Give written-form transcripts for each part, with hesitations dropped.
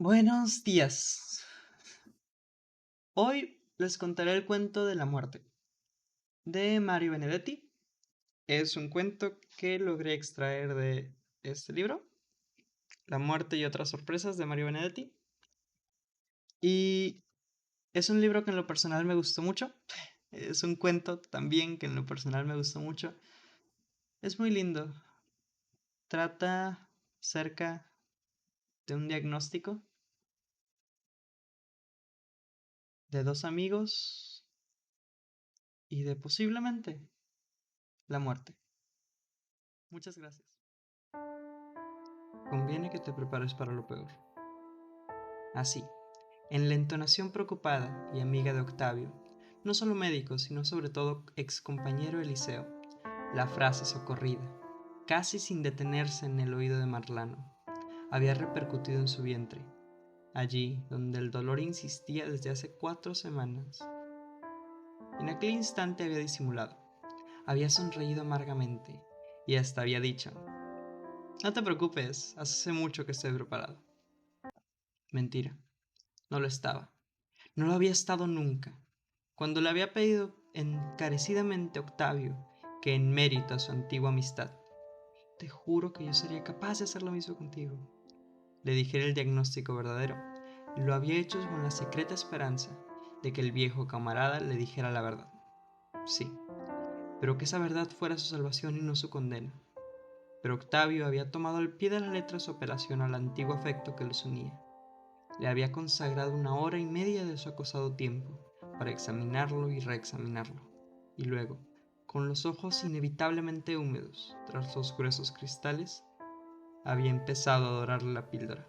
Buenos días. Hoy les contaré el cuento de la muerte de Mario Benedetti. Es un cuento que logré extraer de este libro, La muerte y otras sorpresas de Mario Benedetti. Y es un libro que en lo personal me gustó mucho. Es un cuento también que en lo personal me gustó mucho. Es muy lindo. Trata cerca de un diagnóstico de dos amigos y de posiblemente la muerte. Muchas gracias. Conviene que te prepares para lo peor. Así, en la entonación preocupada y amiga de Octavio, no solo médico, sino sobre todo ex compañero de liceo, la frase socorrida, casi sin detenerse en el oído de Marlano, había repercutido en su vientre, allí donde el dolor insistía desde hace 4 semanas. En aquel instante había disimulado, había sonreído amargamente y hasta había dicho: "No te preocupes, hace mucho que estoy preparado". Mentira. No lo estaba. No lo había estado nunca. Cuando le había pedido encarecidamente a Octavio que, en mérito a su antigua amistad, te juro que yo sería capaz de hacer lo mismo contigo, le dijera el diagnóstico verdadero, lo había hecho con la secreta esperanza de que el viejo camarada le dijera la verdad. Sí, pero que esa verdad fuera su salvación y no su condena. Pero Octavio había tomado al pie de la letra su apelación al antiguo afecto que los unía. Le había consagrado 1 hora y media de su acosado tiempo para examinarlo y reexaminarlo, y luego, con los ojos inevitablemente húmedos tras los gruesos cristales, había empezado a dorarle la píldora.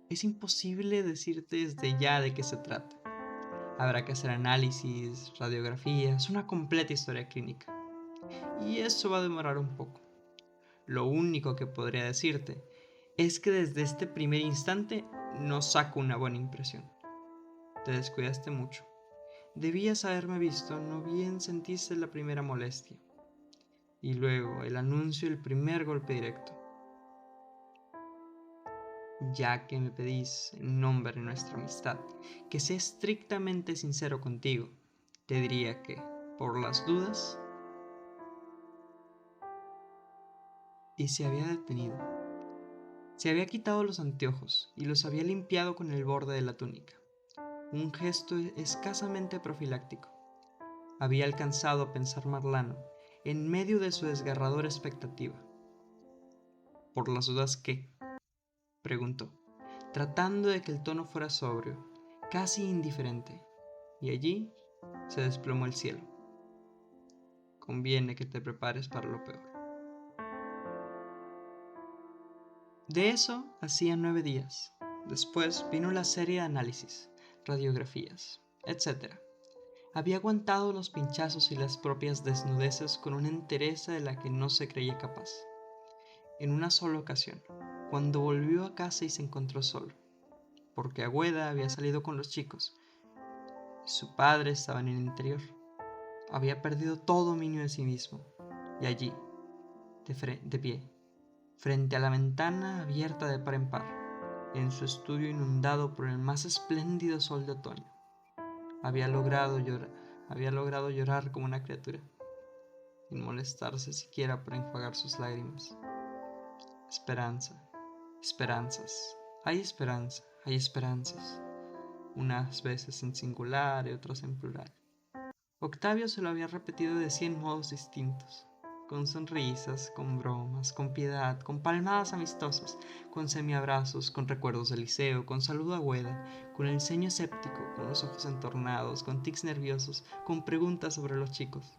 Es imposible decirte desde ya de qué se trata. Habrá que hacer análisis, radiografías, una completa historia clínica. Y eso va a demorar un poco. Lo único que podría decirte es que desde este primer instante no saco una buena impresión. Te descuidaste mucho. Debías haberme visto, no bien sentiste la primera molestia. Y luego el anuncio del primer golpe directo. Ya que me pedís, en nombre de nuestra amistad, que sea estrictamente sincero contigo, te diría que, por las dudas, y se había detenido. Se había quitado los anteojos y los había limpiado con el borde de la túnica. Un gesto escasamente profiláctico. Había alcanzado a pensar Marlano en medio de su desgarradora expectativa. ¿Por las dudas qué?, preguntó, tratando de que el tono fuera sobrio, casi indiferente, y allí se desplomó el cielo. Conviene que te prepares para lo peor. De eso hacía 9 días. Después vino la serie de análisis, radiografías, etc. Había aguantado los pinchazos y las propias desnudeces con una entereza de la que no se creía capaz. En una sola ocasión, cuando volvió a casa y se encontró solo, porque Agüeda había salido con los chicos y su padre estaba en el interior, había perdido todo dominio de sí mismo, y allí, de pie, frente a la ventana abierta de par en par, en su estudio inundado por el más espléndido sol de otoño, había logrado llorar como una criatura, sin molestarse siquiera por enjuagar sus lágrimas. Esperanza, esperanzas, hay esperanzas, unas veces en singular y otras en plural. Octavio se lo había repetido de 100 modos distintos, con sonrisas, con bromas, con piedad, con palmadas amistosas, con semiabrazos, con recuerdos del liceo, con saludo a Agüeda, con el ceño escéptico, con los ojos entornados, con tics nerviosos, con preguntas sobre los chicos.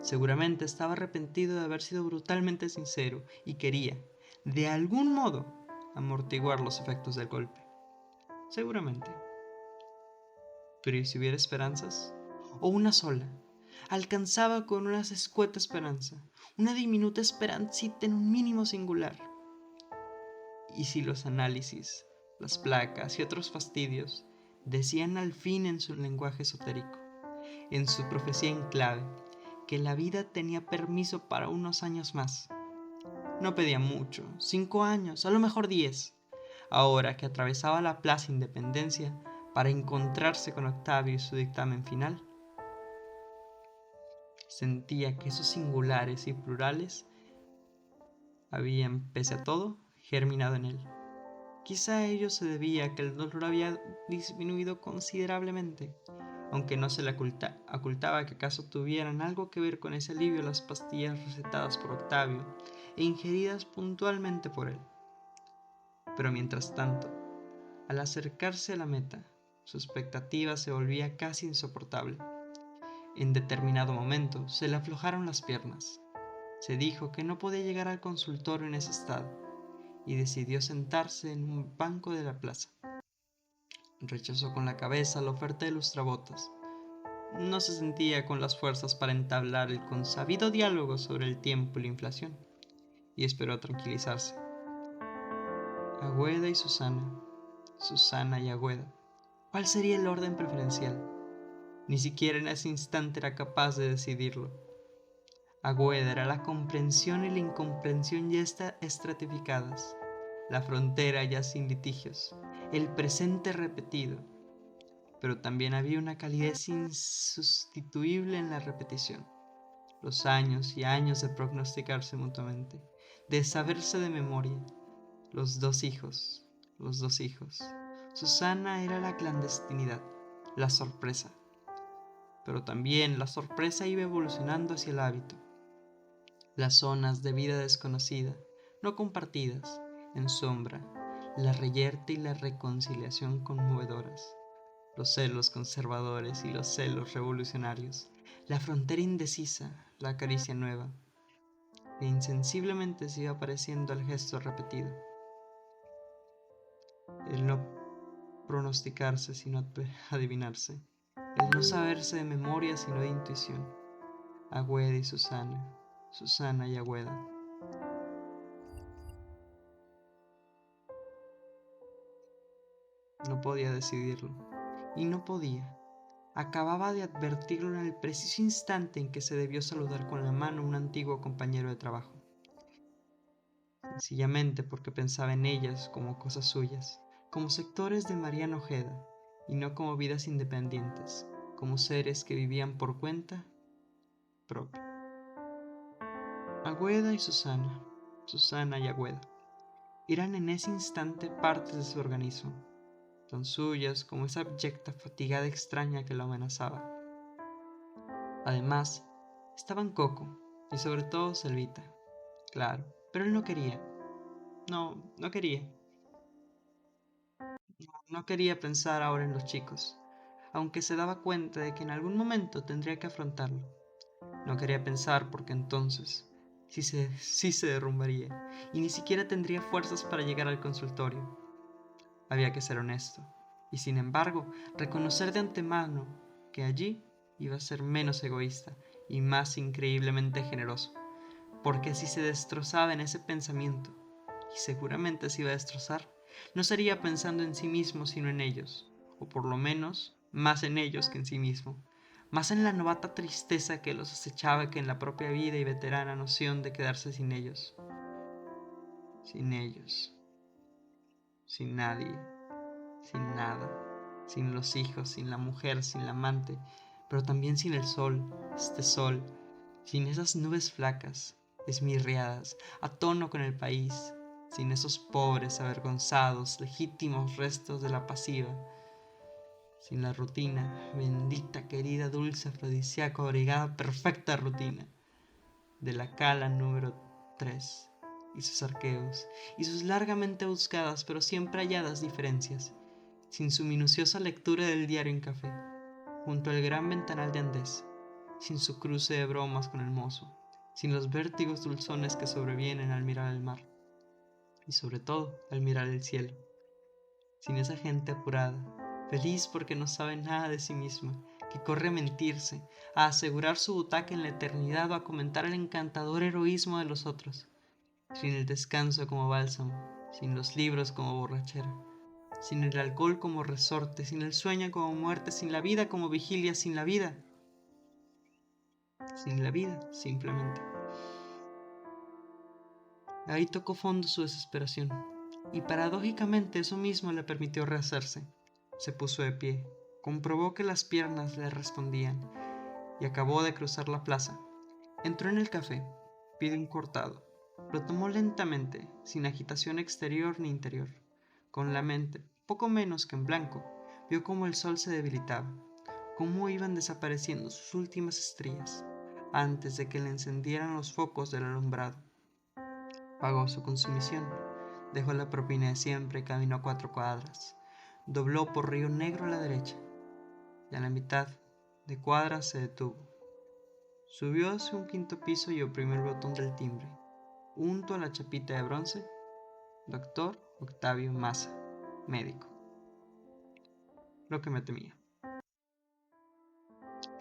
Seguramente estaba arrepentido de haber sido brutalmente sincero y quería, de algún modo, amortiguar los efectos del golpe. Seguramente. Pero ¿y si hubiera esperanzas? O una sola. Alcanzaba con una escueta esperanza, una diminuta esperancita en un mínimo singular. ¿Y si los análisis, las placas y otros fastidios decían al fin en su lenguaje esotérico, en su profecía en clave, que la vida tenía permiso para unos años más? No pedía mucho, 5 años, a lo mejor 10. Ahora que atravesaba la Plaza Independencia para encontrarse con Octavio y su dictamen final, sentía que esos singulares y plurales habían, pese a todo, germinado en él. Quizá a ello se debía a que el dolor había disminuido considerablemente, aunque no se le ocultaba que acaso tuvieran algo que ver con ese alivio las pastillas recetadas por Octavio e ingeridas puntualmente por él. Pero mientras tanto, al acercarse a la meta, su expectativa se volvía casi insoportable. En determinado momento se le aflojaron las piernas. Se dijo que no podía llegar al consultorio en ese estado y decidió sentarse en un banco de la plaza. Rechazó con la cabeza la oferta de lustrabotas. No se sentía con las fuerzas para entablar el consabido diálogo sobre el tiempo y la inflación, y esperó tranquilizarse. Agüeda y Susana, Susana y Agüeda. ¿Cuál sería el orden preferencial? Ni siquiera en ese instante era capaz de decidirlo. Agüeda era la comprensión y la incomprensión ya estratificadas, la frontera ya sin litigios, el presente repetido, pero también había una calidez insustituible en la repetición, los años y años de prognosticarse mutuamente, de saberse de memoria, los dos hijos, los dos hijos. Susana era la clandestinidad, la sorpresa, pero también la sorpresa iba evolucionando hacia el hábito. Las zonas de vida desconocida, no compartidas, en sombra, la reyerta y la reconciliación conmovedoras, los celos conservadores y los celos revolucionarios, la frontera indecisa, la caricia nueva, e insensiblemente se iba apareciendo el gesto repetido, el no pronosticarse sino adivinarse, el no saberse de memoria sino de intuición. Agüeda y Susana, Susana y Agüeda. No podía decidirlo, y no podía. Acababa de advertirlo en el preciso instante en que se debió saludar con la mano un antiguo compañero de trabajo, sencillamente porque pensaba en ellas como cosas suyas, como sectores de Mariano Ojeda, y no como vidas independientes, como seres que vivían por cuenta propia. Agüeda y Susana, Susana y Agüeda, eran en ese instante partes de su organismo, tan suyas como esa abyecta fatiga extraña que lo amenazaba. Además, estaban Coco y sobre todo Selvita, claro, pero él no quería. No quería. No quería pensar ahora en los chicos, aunque se daba cuenta de que en algún momento tendría que afrontarlo. No quería pensar porque entonces sí se derrumbaría y ni siquiera tendría fuerzas para llegar al consultorio. Había que ser honesto y sin embargo reconocer de antemano que allí iba a ser menos egoísta y más increíblemente generoso, porque si se destrozaba en ese pensamiento, y seguramente se iba a destrozar, no sería pensando en sí mismo sino en ellos, o por lo menos más en ellos que en sí mismo, más en la novata tristeza que los acechaba que en la propia vida y veterana noción de quedarse sin ellos, sin nadie, sin nada, sin los hijos, sin la mujer, sin la amante, pero también sin el sol, este sol, sin esas nubes flacas, esmirriadas, a tono con el país, sin esos pobres, avergonzados, legítimos restos de la pasiva, sin la rutina, bendita, querida, dulce, afrodisíaco, abrigada, perfecta rutina, de la cala número 3 y sus arqueos, y sus largamente buscadas pero siempre halladas diferencias, sin su minuciosa lectura del diario en café, junto al gran ventanal de Andés, sin su cruce de bromas con el mozo, sin los vértigos dulzones que sobrevienen al mirar el mar, y sobre todo al mirar el cielo, sin esa gente apurada, feliz porque no sabe nada de sí misma, que corre a mentirse, a asegurar su butaca en la eternidad o a comentar el encantador heroísmo de los otros, sin el descanso como bálsamo, sin los libros como borrachera, sin el alcohol como resorte, sin el sueño como muerte, sin la vida como vigilia, sin la vida, simplemente. Ahí tocó fondo su desesperación, y paradójicamente eso mismo le permitió rehacerse. Se puso de pie, comprobó que las piernas le respondían, y acabó de cruzar la plaza. Entró en el café, pidió un cortado. Lo tomó lentamente, sin agitación exterior ni interior. Con la mente, poco menos que en blanco, vio cómo el sol se debilitaba, cómo iban desapareciendo sus últimas estrías, antes de que le encendieran los focos del alumbrado. Pagó su consumición, dejó la propina de siempre y caminó 4 cuadras. Dobló por Río Negro a la derecha, y a la mitad de cuadra se detuvo. Subió hacia un quinto piso y oprimió el botón del timbre. Junto a la chapita de bronce, Dr. Octavio Maza, médico. Lo que me temía.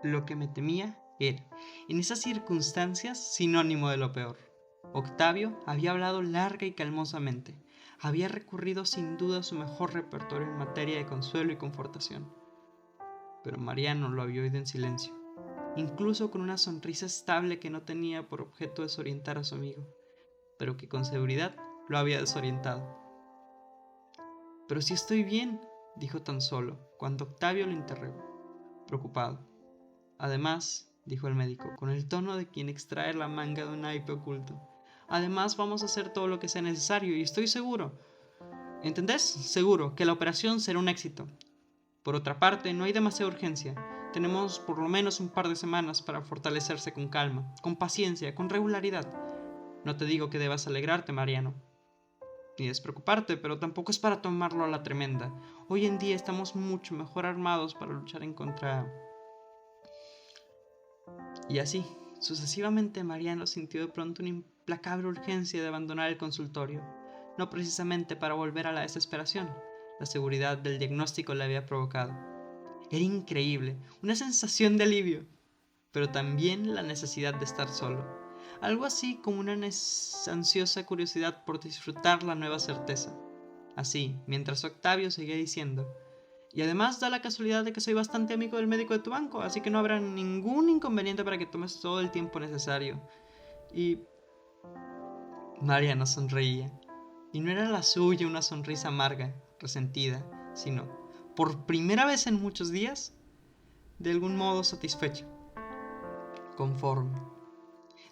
Lo que me temía era, en esas circunstancias, sinónimo de lo peor. Octavio había hablado larga y calmosamente. Había recurrido sin duda a su mejor repertorio en materia de consuelo y confortación. Pero Mariano lo había oído en silencio, incluso con una sonrisa estable que no tenía por objeto desorientar a su amigo, pero que con seguridad lo había desorientado. «Pero si estoy bien», dijo tan solo, cuando Octavio lo interrogó, preocupado. «Además», dijo el médico, con el tono de quien extrae la manga de un naipe oculto, «además vamos a hacer todo lo que sea necesario y estoy seguro, ¿entendés? Seguro que la operación será un éxito. Por otra parte, no hay demasiada urgencia. Tenemos por lo menos un par de semanas para fortalecerse con calma, con paciencia, con regularidad. No te digo que debas alegrarte, Mariano, ni despreocuparte, pero tampoco es para tomarlo a la tremenda. Hoy en día estamos mucho mejor armados para luchar en contra...» Y así, sucesivamente, Mariano sintió de pronto una implacable urgencia de abandonar el consultorio, no precisamente para volver a la desesperación. La seguridad del diagnóstico le había provocado. Era increíble, una sensación de alivio, pero también la necesidad de estar solo. Algo así como una ansiosa curiosidad por disfrutar la nueva certeza. Así, mientras Octavio seguía diciendo: «Y además da la casualidad de que soy bastante amigo del médico de tu banco, así que no habrá ningún inconveniente para que tomes todo el tiempo necesario». Y Mariano sonreía. Y no era la suya una sonrisa amarga, resentida, sino, por primera vez en muchos días, de algún modo satisfecha, conforme.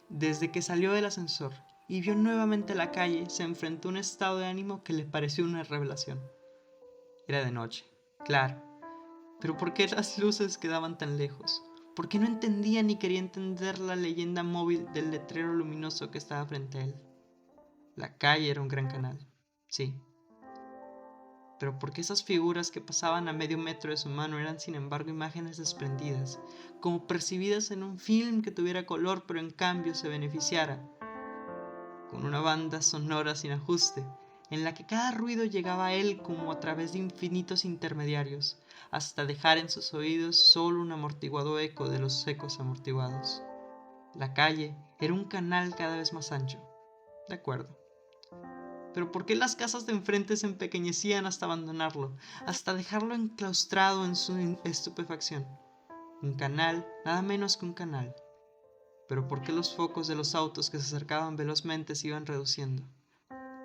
Desde que salió del ascensor y vio nuevamente la calle, se enfrentó a un estado de ánimo que le pareció una revelación. Era de noche, claro, pero ¿por qué las luces quedaban tan lejos? ¿Por qué no entendía ni quería entender la leyenda móvil del letrero luminoso que estaba frente a él? La calle era un gran canal, sí. Pero ¿por qué esas figuras que pasaban a medio metro de su mano eran sin embargo imágenes desprendidas, como percibidas en un film que tuviera color pero en cambio se beneficiara con una banda sonora sin ajuste, en la que cada ruido llegaba a él como a través de infinitos intermediarios, hasta dejar en sus oídos solo un amortiguado eco de los ecos amortiguados? La calle era un canal cada vez más ancho, de acuerdo. Pero ¿por qué las casas de enfrente se empequeñecían hasta abandonarlo, hasta dejarlo enclaustrado en su estupefacción? Un canal, nada menos que un canal. Pero ¿por qué los focos de los autos que se acercaban velozmente se iban reduciendo?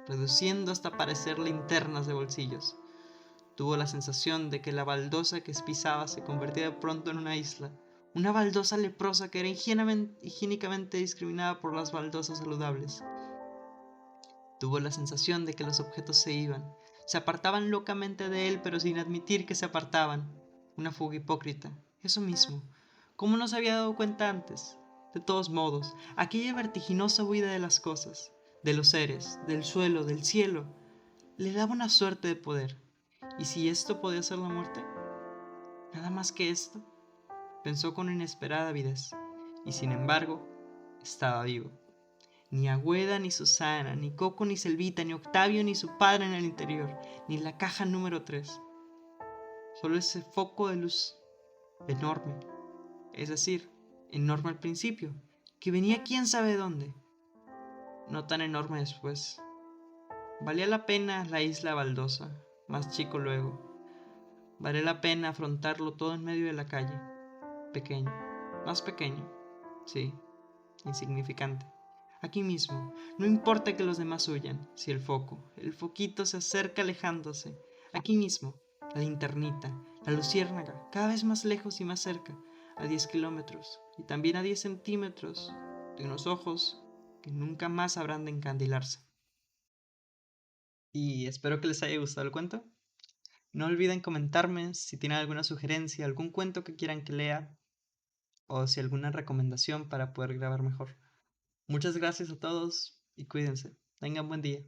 Reduciendo hasta parecer linternas de bolsillos. Tuvo la sensación de que la baldosa que pisaba se convertía de pronto en una isla, una baldosa leprosa que era higiénicamente discriminada por las baldosas saludables. Tuvo la sensación de que los objetos se apartaban locamente de él, pero sin admitir que se apartaban. Una fuga hipócrita, eso mismo. ¿Cómo no se había dado cuenta antes? De todos modos, aquella vertiginosa huida de las cosas, de los seres, del suelo, del cielo, le daba una suerte de poder. ¿Y si esto podía ser la muerte? ¿Nada más que esto? Pensó con inesperada avidez. Y sin embargo, estaba vivo. Ni Agüeda ni Susana, ni Coco ni Selvita, ni Octavio ni su padre en el interior, ni la caja número 3. Solo ese foco de luz, enorme, es decir, enorme al principio, que venía quién sabe dónde, no tan enorme después. Valía la pena la isla baldosa, más chico luego. Valía la pena afrontarlo todo en medio de la calle, pequeño, más pequeño, sí, insignificante. aquí mismo. No importa que los demás huyan. Si el foquito se acerca alejándose. Aquí mismo, la linternita, la luciérnaga, cada vez más lejos y más cerca, a 10 kilómetros y también a 10 centímetros de unos ojos que nunca más habrán de encandilarse. Y espero que les haya gustado el cuento. No olviden comentarme si tienen alguna sugerencia, algún cuento que quieran que lea o si alguna recomendación para poder grabar mejor. Muchas gracias a todos y cuídense. Tengan buen día.